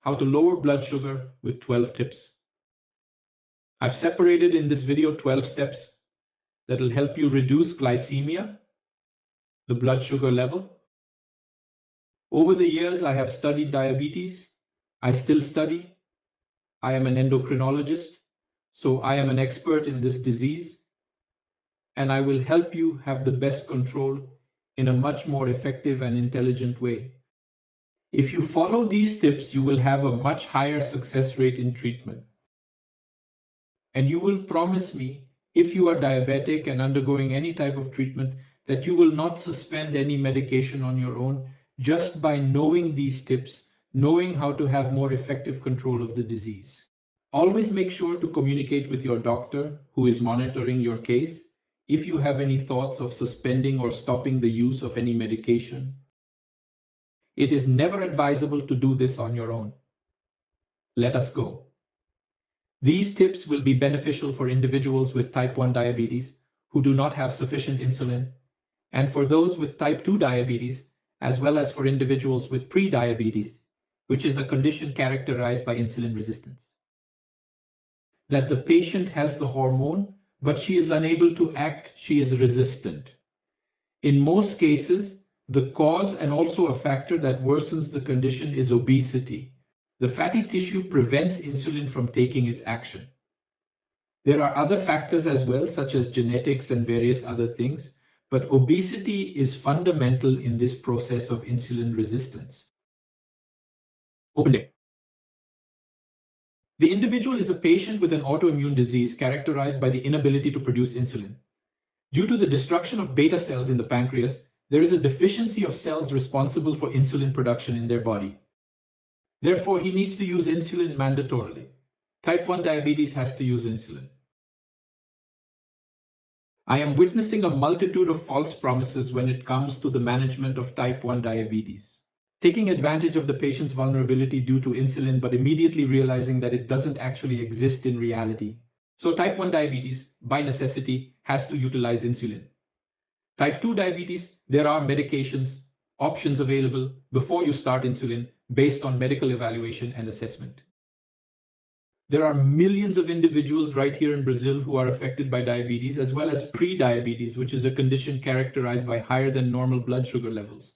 how to lower blood sugar with 12 tips. I've separated in this video 12 steps that will help you reduce glycemia, the blood sugar level. Over the years, I have studied diabetes. I still study. I am an endocrinologist, so I am an expert in this disease, and I will help you have the best control in a much more effective and intelligent way. If you follow these tips, you will have a much higher success rate in treatment. And you will promise me, if you are diabetic and undergoing any type of treatment, that you will not suspend any medication on your own just by knowing these tips, knowing how to have more effective control of the disease. Always make sure to communicate with your doctor who is monitoring your case if you have any thoughts of suspending or stopping the use of any medication. It is never advisable to do this on your own. Let us go. These tips will be beneficial for individuals with type 1 diabetes who do not have sufficient insulin, and for those with type 2 diabetes, as well as for individuals with pre-diabetes, which is a condition characterized by insulin resistance. That the patient has the hormone, but she is unable to act, she is resistant. In most cases, the cause and also a factor that worsens the condition is obesity. The fatty tissue prevents insulin from taking its action. There are other factors as well, such as genetics and various other things, but obesity is fundamental in this process of insulin resistance. Open day. The individual is a patient with an autoimmune disease characterized by the inability to produce insulin. Due to the destruction of beta cells in the pancreas, there is a deficiency of cells responsible for insulin production in their body. Therefore, he needs to use insulin mandatorily. Type 1 diabetes has to use insulin. I am witnessing a multitude of false promises when it comes to the management of type 1 diabetes. Taking advantage of the patient's vulnerability due to insulin, but immediately realizing that it doesn't actually exist in reality. So type 1 diabetes, by necessity, has to utilize insulin. Type 2 diabetes, there are medications, options available before you start insulin based on medical evaluation and assessment. There are millions of individuals right here in Brazil who are affected by diabetes, as well as pre-diabetes, which is a condition characterized by higher than normal blood sugar levels.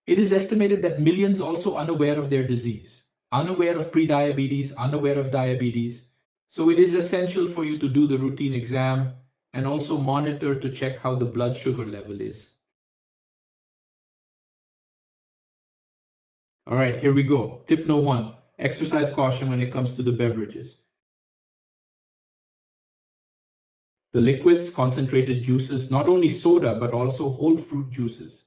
It is estimated that millions also unaware of their disease, unaware of pre-diabetes, unaware of diabetes. So it is essential for you to do the routine exam and also monitor to check how the blood sugar level is. All right, here we go. Tip no. 1. Exercise caution when it comes to the beverages. The liquids, concentrated juices, not only soda, but also whole fruit juices.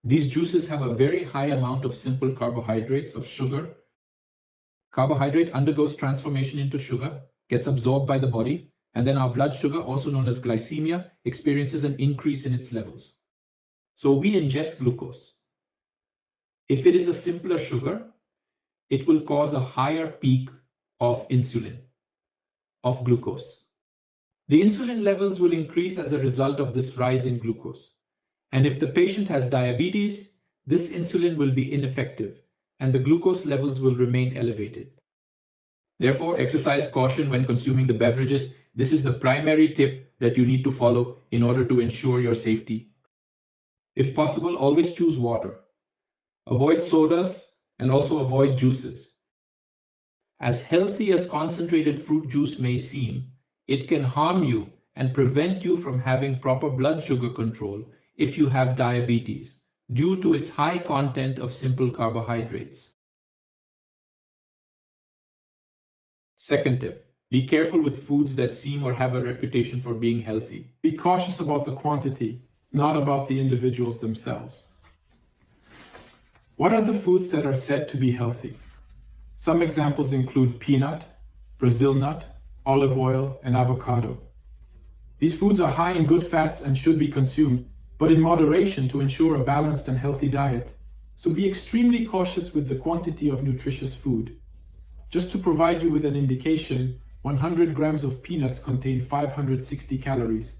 These juices have a very high amount of simple carbohydrates, of sugar. Carbohydrate undergoes transformation into sugar, gets absorbed by the body, and then our blood sugar, also known as glycemia, experiences an increase in its levels. So we ingest glucose. If it is a simpler sugar, it will cause a higher peak of insulin, of glucose. The insulin levels will increase as a result of this rise in glucose. And if the patient has diabetes, this insulin will be ineffective and the glucose levels will remain elevated. Therefore, exercise caution when consuming the beverages. This is the primary tip that you need to follow in order to ensure your safety. If possible, always choose water. Avoid sodas and also avoid juices. As healthy as concentrated fruit juice may seem, it can harm you and prevent you from having proper blood sugar control if you have diabetes, due to its high content of simple carbohydrates. Second tip, be careful with foods that seem or have a reputation for being healthy. Be cautious about the quantity, not about the individuals themselves. What are the foods that are said to be healthy? Some examples include peanut, Brazil nut, olive oil, and avocado. These foods are high in good fats and should be consumed, but in moderation to ensure a balanced and healthy diet. So be extremely cautious with the quantity of nutritious food. Just to provide you with an indication, 100 grams of peanuts contain 560 calories.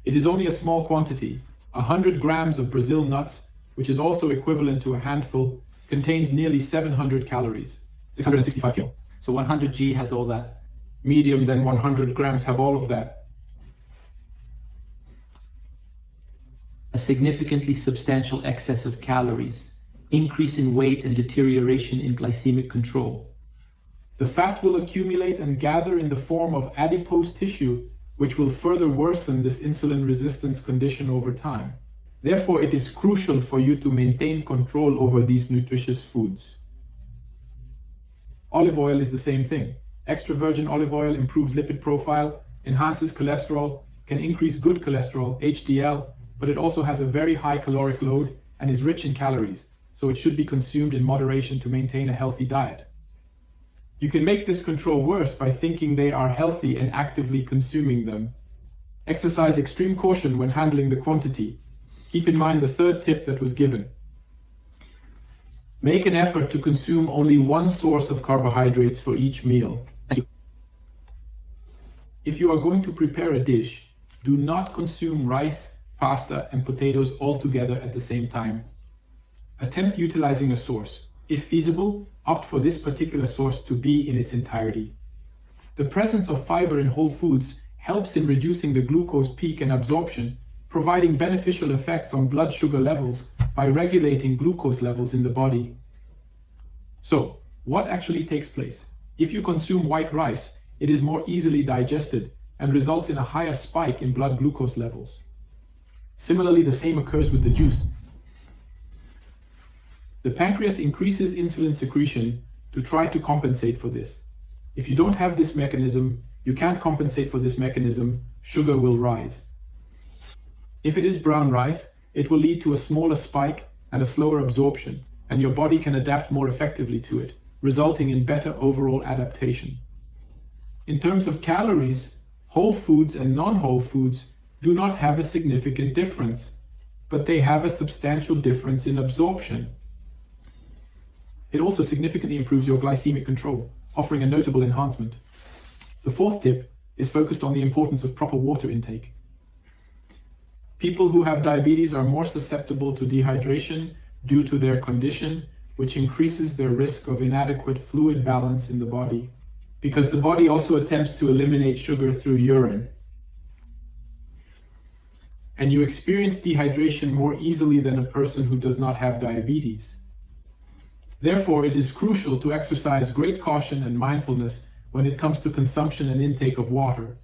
It is only a small quantity. 100 grams of Brazil nuts which is also equivalent to a handful, contains nearly 700 calories, 665 kilo. So 100 G has all that. Medium, then 100 grams have all of that. A significantly substantial excess of calories, increase in weight and deterioration in glycemic control. The fat will accumulate and gather in the form of adipose tissue, which will further worsen this insulin resistance condition over time. Therefore, it is crucial for you to maintain control over these nutritious foods. Olive oil is the same thing. Extra virgin olive oil improves lipid profile, enhances cholesterol, can increase good cholesterol, HDL, but it also has a very high caloric load and is rich in calories, so it should be consumed in moderation to maintain a healthy diet. You can make this control worse by thinking they are healthy and actively consuming them. Exercise extreme caution when handling the quantity. Keep in mind the third tip that was given. Make an effort to consume only one source of carbohydrates for each meal. If you are going to prepare a dish, do not consume rice, pasta, and potatoes all together at the same time. Attempt utilizing a source. If feasible, opt for this particular source to be in its entirety. The presence of fiber in whole foods helps in reducing the glucose peak and absorption, providing beneficial effects on blood sugar levels by regulating glucose levels in the body. So, what actually takes place? If you consume white rice, it is more easily digested and results in a higher spike in blood glucose levels. Similarly, the same occurs with the juice. The pancreas increases insulin secretion to try to compensate for this. If you don't have this mechanism, you can't compensate for this mechanism, sugar will rise. If it is brown rice, it will lead to a smaller spike and a slower absorption, and your body can adapt more effectively to it, resulting in better overall adaptation. In terms of calories, whole foods and non-whole foods do not have a significant difference, but they have a substantial difference in absorption. It also significantly improves your glycemic control, offering a notable enhancement. The fourth tip is focused on the importance of proper water intake. People who have diabetes are more susceptible to dehydration due to their condition, which increases their risk of inadequate fluid balance in the body, because the body also attempts to eliminate sugar through urine. And you experience dehydration more easily than a person who does not have diabetes. Therefore, it is crucial to exercise great caution and mindfulness when it comes to consumption and intake of water,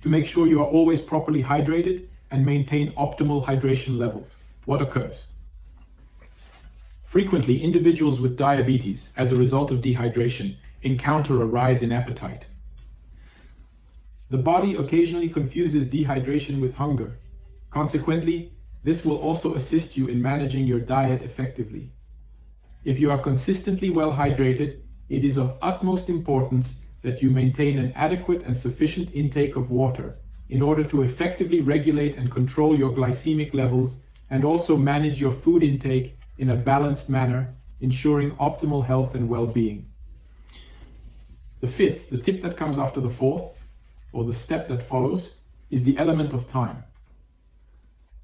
to make sure you are always properly hydrated and maintain optimal hydration levels. What occurs? Frequently, individuals with diabetes, as a result of dehydration, encounter a rise in appetite. The body occasionally confuses dehydration with hunger. Consequently, this will also assist you in managing your diet effectively. If you are consistently well hydrated, it is of utmost importance that you maintain an adequate and sufficient intake of water in order to effectively regulate and control your glycemic levels and also manage your food intake in a balanced manner, ensuring optimal health and well-being. The fifth, the tip that comes after the fourth, or the step that follows, is the element of time.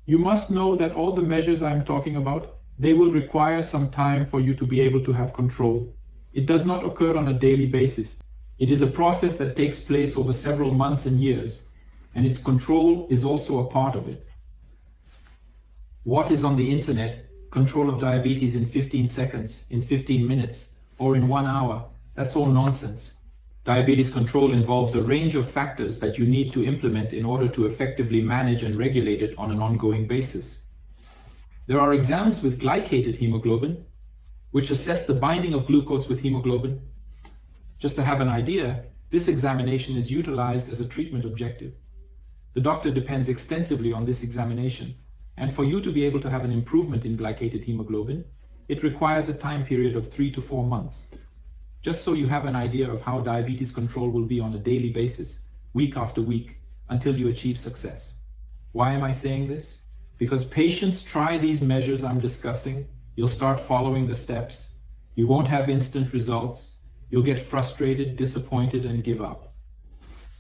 You must know that all the measures I'm talking about, they will require some time for you to be able to have control. It does not occur on a daily basis. It is a process that takes place over several months and years, and its control is also a part of it. What is on the internet? Control of diabetes in 15 seconds, in 15 minutes, or in 1 hour. That's all nonsense. Diabetes control involves a range of factors that you need to implement in order to effectively manage and regulate it on an ongoing basis. There are exams with glycated hemoglobin, which assess the binding of glucose with hemoglobin. Just to have an idea, this examination is utilized as a treatment objective. The doctor depends extensively on this examination, and for you to be able to have an improvement in glycated hemoglobin, it requires a time period of 3 to 4 months. Just so you have an idea of how diabetes control will be on a daily basis, week after week, until you achieve success. Why am I saying this? Because patients try these measures I'm discussing, you'll start following the steps, you won't have instant results, you'll get frustrated, disappointed, and give up.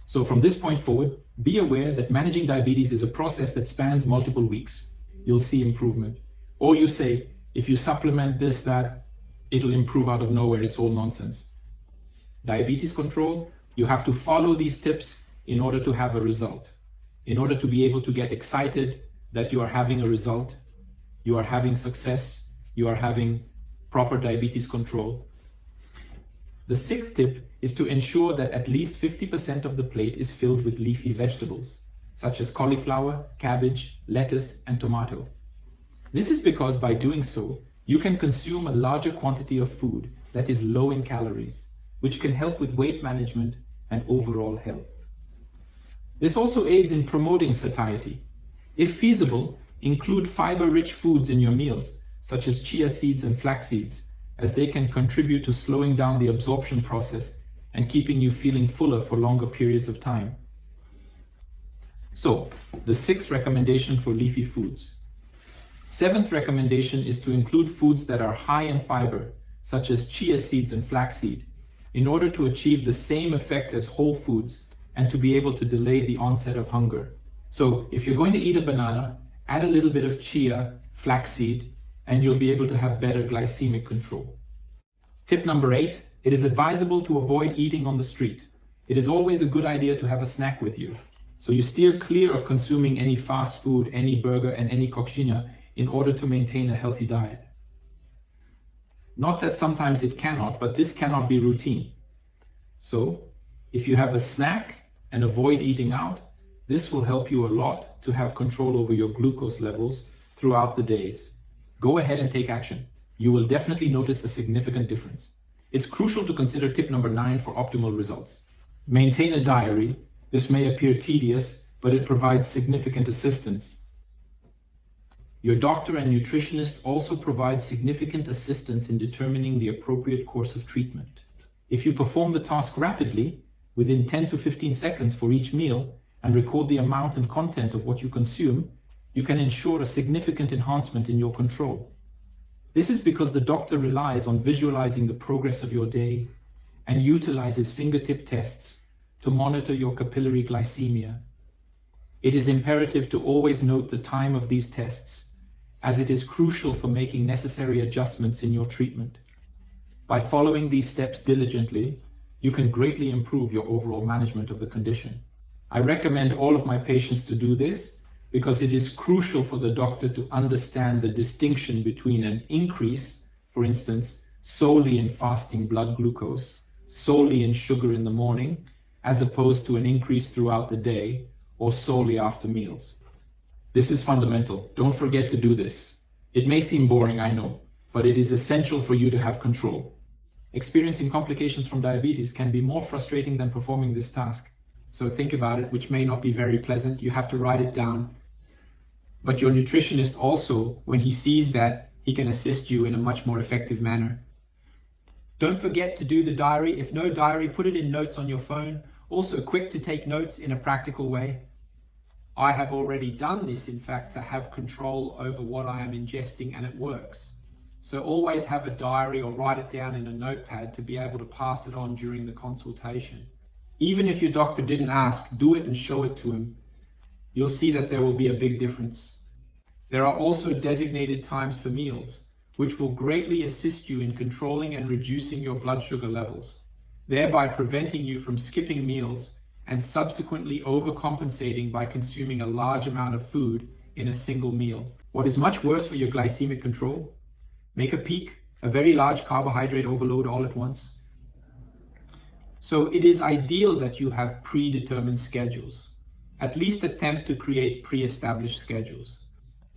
So from this point forward, be aware that managing diabetes is a process that spans multiple weeks. You'll see improvement. Or you say, if you supplement this, that, it'll improve out of nowhere. It's all nonsense. Diabetes control, you have to follow these tips in order to have a result. In order to be able to get excited that you are having a result, you are having success, you are having proper diabetes control. The sixth tip is to ensure that at least 50% of the plate is filled with leafy vegetables, such as cauliflower, cabbage, lettuce, and tomato. This is because by doing so, you can consume a larger quantity of food that is low in calories, which can help with weight management and overall health. This also aids in promoting satiety. If feasible, include fiber-rich foods in your meals, such as chia seeds and flax seeds, as they can contribute to slowing down the absorption process and keeping you feeling fuller for longer periods of time. So, the sixth recommendation for leafy foods. Seventh recommendation is to include foods that are high in fiber, such as chia seeds and flaxseed, in order to achieve the same effect as whole foods and to be able to delay the onset of hunger. So, if you're going to eat a banana, add a little bit of chia, flaxseed, and you'll be able to have better glycemic control. Tip number 8, it is advisable to avoid eating on the street. It is always a good idea to have a snack with you. So you steer clear of consuming any fast food, any burger, and any coxinha in order to maintain a healthy diet. Not that sometimes it cannot, but this cannot be routine. So, if you have a snack and avoid eating out, this will help you a lot to have control over your glucose levels throughout the days. Go ahead and take action. You will definitely notice a significant difference. It's crucial to consider tip number 9 for optimal results. Maintain a diary. This may appear tedious, but it provides significant assistance. Your doctor and nutritionist also provide significant assistance in determining the appropriate course of treatment. If you perform the task rapidly, within 10 to 15 seconds for each meal, and record the amount and content of what you consume, you can ensure a significant enhancement in your control. This is because the doctor relies on visualizing the progress of your day and utilizes fingertip tests to monitor your capillary glycemia. It is imperative to always note the time of these tests, as it is crucial for making necessary adjustments in your treatment. By following these steps diligently, you can greatly improve your overall management of the condition. I recommend all of my patients to do this because it is crucial for the doctor to understand the distinction between an increase, for instance, solely in fasting blood glucose, solely in sugar in the morning, as opposed to an increase throughout the day or solely after meals. This is fundamental. Don't forget to do this. It may seem boring, I know, but it is essential for you to have control. Experiencing complications from diabetes can be more frustrating than performing this task. So think about it, which may not be very pleasant. You have to write it down. But your nutritionist also, when he sees that, he can assist you in a much more effective manner. Don't forget to do the diary. If no diary, put it in notes on your phone. Also quick to take notes in a practical way. I have already done this, in fact, to have control over what I am ingesting, and it works. So always have a diary or write it down in a notepad to be able to pass it on during the consultation. Even if your doctor didn't ask, do it and show it to him. You'll see that there will be a big difference. There are also designated times for meals, which will greatly assist you in controlling and reducing your blood sugar levels, thereby preventing you from skipping meals and subsequently overcompensating by consuming a large amount of food in a single meal. What is much worse for your glycemic control? Make a peak, a very large carbohydrate overload all at once. So it is ideal that you have predetermined schedules. At least attempt to create pre-established schedules.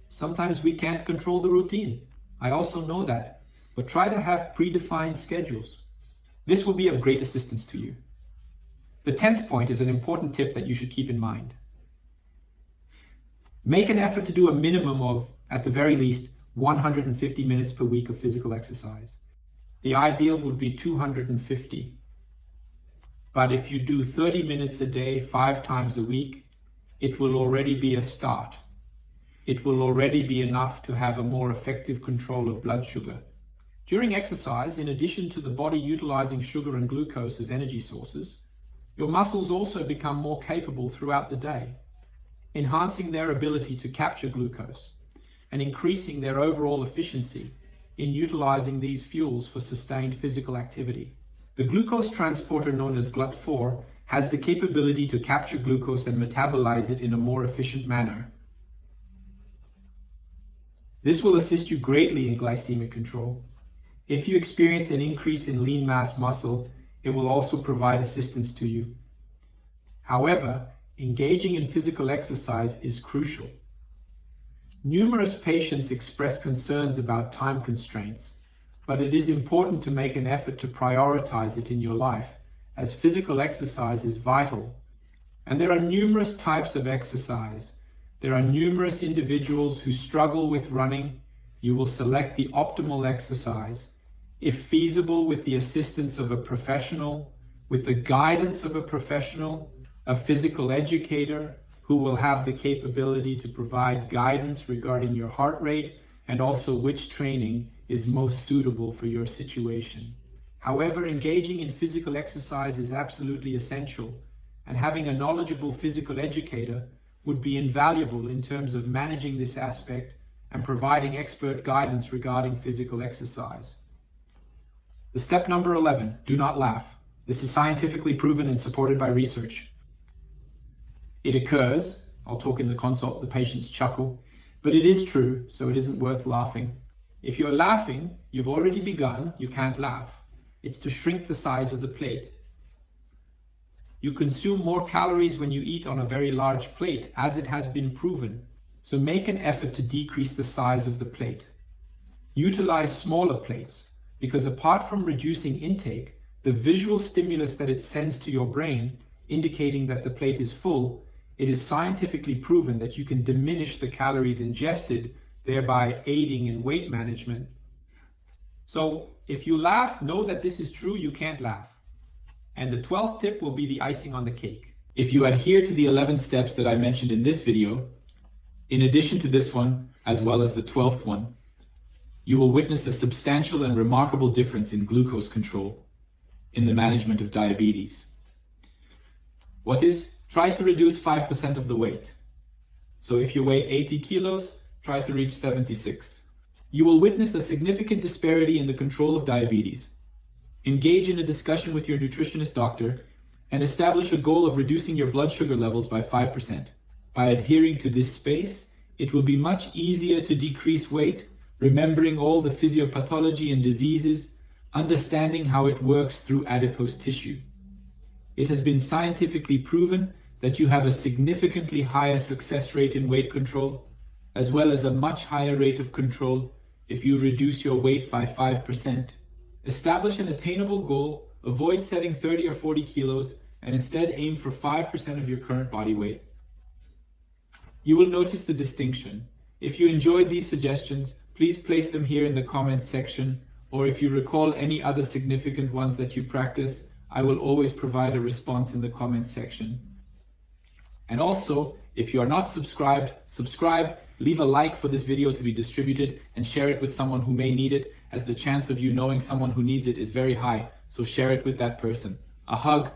Sometimes we can't control the routine. I also know that, but try to have predefined schedules. This will be of great assistance to you. The 10th point is an important tip that you should keep in mind. Make an effort to do a minimum of, at the very least, 150 minutes per week of physical exercise. The ideal would be 250. But if you do 30 minutes a day, 5 times a week, it will already be a start. It will already be enough to have a more effective control of blood sugar. During exercise, in addition to the body utilizing sugar and glucose as energy sources, your muscles also become more capable throughout the day, enhancing their ability to capture glucose. and increasing their overall efficiency in utilizing these fuels for sustained physical activity. The glucose transporter known as GLUT4 has the capability to capture glucose and metabolize it in a more efficient manner. This will assist you greatly in glycemic control. If you experience an increase in lean mass muscle, it will also provide assistance to you. However, engaging in physical exercise is crucial. Numerous patients express concerns about time constraints, but it is important to make an effort to prioritize it in your life, as physical exercise is vital. And there are numerous types of exercise. There are numerous individuals who struggle with running. You will select the optimal exercise, if feasible with the assistance of a professional, with the guidance of a professional, a physical educator who will have the capability to provide guidance regarding your heart rate and also which training is most suitable for your situation. However, engaging in physical exercise is absolutely essential, and having a knowledgeable physical educator would be invaluable in terms of managing this aspect and providing expert guidance regarding physical exercise. The step number 11, do not laugh. This is scientifically proven and supported by research. It occurs, I'll talk in the consult, the patients chuckle, but it is true, so it isn't worth laughing. If you're laughing, you've already begun, you can't laugh. It's to shrink the size of the plate. You consume more calories when you eat on a very large plate, as it has been proven. So make an effort to decrease the size of the plate. Utilize smaller plates, because apart from reducing intake, the visual stimulus that it sends to your brain, indicating that the plate is full, it is scientifically proven that you can diminish the calories ingested, thereby aiding in weight management. So if you laughed, know that this is true, you can't laugh. And the 12th tip will be the icing on the cake. If you adhere to the 11 steps that I mentioned in this video, in addition to this one, as well as the 12th one, you will witness a substantial and remarkable difference in glucose control in the management of diabetes. What is? Try to reduce 5% of the weight. So if you weigh 80 kilos, try to reach 76. You will witness a significant disparity in the control of diabetes. Engage in a discussion with your nutritionist doctor and establish a goal of reducing your blood sugar levels by 5%. By adhering to this space, it will be much easier to decrease weight, remembering all the physiopathology and diseases, understanding how it works through adipose tissue. It has been scientifically proven that you have a significantly higher success rate in weight control, as well as a much higher rate of control if you reduce your weight by 5%. Establish an attainable goal, avoid setting 30 or 40 kilos, and instead aim for 5% of your current body weight. You will notice the distinction. If you enjoyed these suggestions, please place them here in the comments section, or if you recall any other significant ones that you practice, I will always provide a response in the comments section. And also, if you are not subscribed, subscribe, leave a like for this video to be distributed, and share it with someone who may need it, as the chance of you knowing someone who needs it is very high, so share it with that person. A hug,